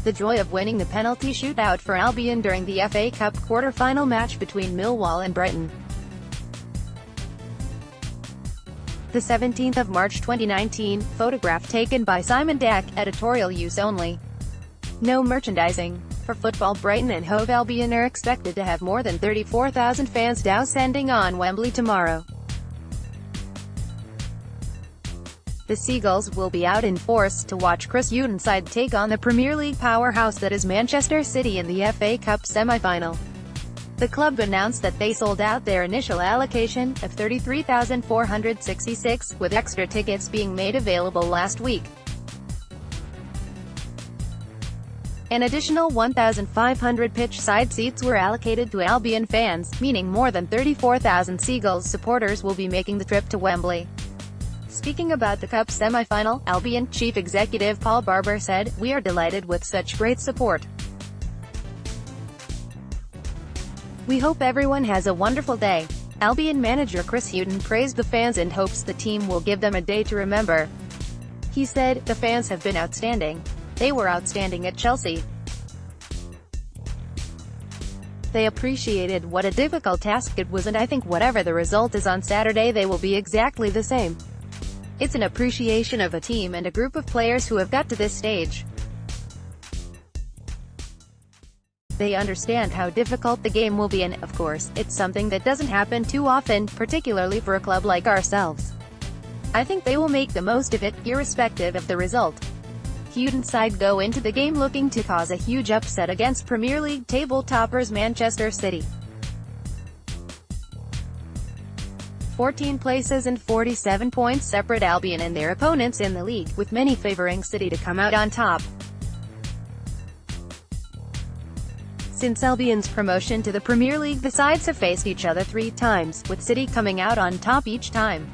the joy of winning the penalty shootout for Albion during the FA Cup quarter-final match between Millwall and Brighton. The 17th of March 2019, photograph taken by Simon Dack, editorial use only. No merchandising. For football, Brighton and Hove Albion are expected to have more than 34,000 fans descending on Wembley tomorrow. The Seagulls will be out in force to watch Chris Hughton's side take on the Premier League powerhouse that is Manchester City in the FA Cup semi-final. The club announced that they sold out their initial allocation of 33,466, with extra tickets being made available last week. An additional 1,500 pitch-side seats were allocated to Albion fans, meaning more than 34,000 Seagulls supporters will be making the trip to Wembley. Speaking about the Cup semi-final, Albion chief executive Paul Barber said, "We are delighted with such great support. We hope everyone has a wonderful day." Albion manager Chris Hughton praised the fans and hopes the team will give them a day to remember. He said, "The fans have been outstanding. They were outstanding at Chelsea. They appreciated what a difficult task it was, and I think whatever the result is on Saturday they will be exactly the same. It's an appreciation of a team and a group of players who have got to this stage. They understand how difficult the game will be, and, of course, it's something that doesn't happen too often, particularly for a club like ourselves. I think they will make the most of it, irrespective of the result." Hughton's side go into the game looking to cause a huge upset against Premier League table toppers Manchester City. 14 places and 47 points separate Albion and their opponents in the league, with many favouring City to come out on top. Since Albion's promotion to the Premier League, the sides have faced each other 3 times, with City coming out on top each time.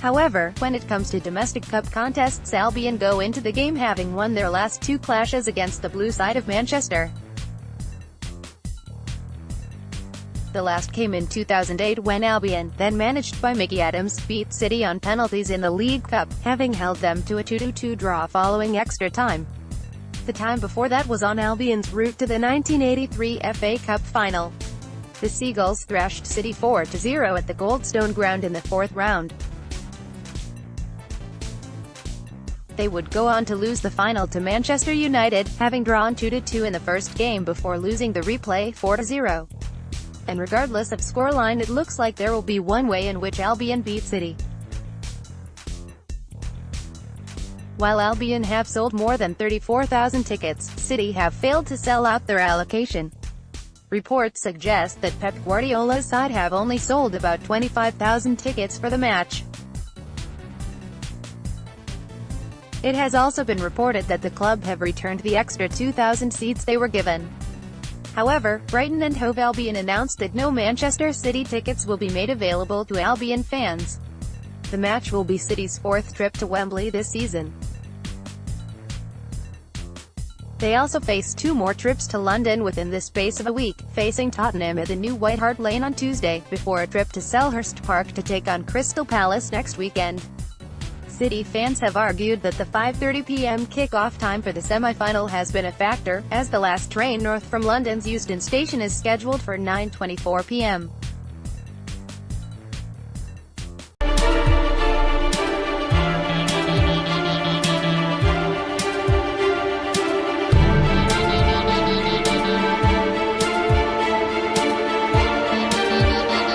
However, when it comes to domestic cup contests, Albion go into the game having won their last 2 clashes against the blue side of Manchester. The last came in 2008 when Albion, then managed by Mickey Adams, beat City on penalties in the League Cup, having held them to a 2-2 draw following extra time. The time before that was on Albion's route to the 1983 FA Cup final. The Seagulls thrashed City 4-0 at the Goldstone Ground in the 4th round. They would go on to lose the final to Manchester United, having drawn 2-2 in the first game before losing the replay 4-0. And regardless of scoreline, it looks like there will be one way in which Albion beat City. While Albion have sold more than 34,000 tickets, City have failed to sell out their allocation. Reports suggest that Pep Guardiola's side have only sold about 25,000 tickets for the match. It has also been reported that the club have returned the extra 2,000 seats they were given. However, Brighton and Hove Albion announced that no Manchester City tickets will be made available to Albion fans. The match will be City's 4th trip to Wembley this season. They also face 2 more trips to London within the space of a week, facing Tottenham at the new White Hart Lane on Tuesday, before a trip to Selhurst Park to take on Crystal Palace next weekend. City fans have argued that the 5:30 p.m. kick-off time for the semi-final has been a factor, as the last train north from London's Euston Station is scheduled for 9:24 p.m.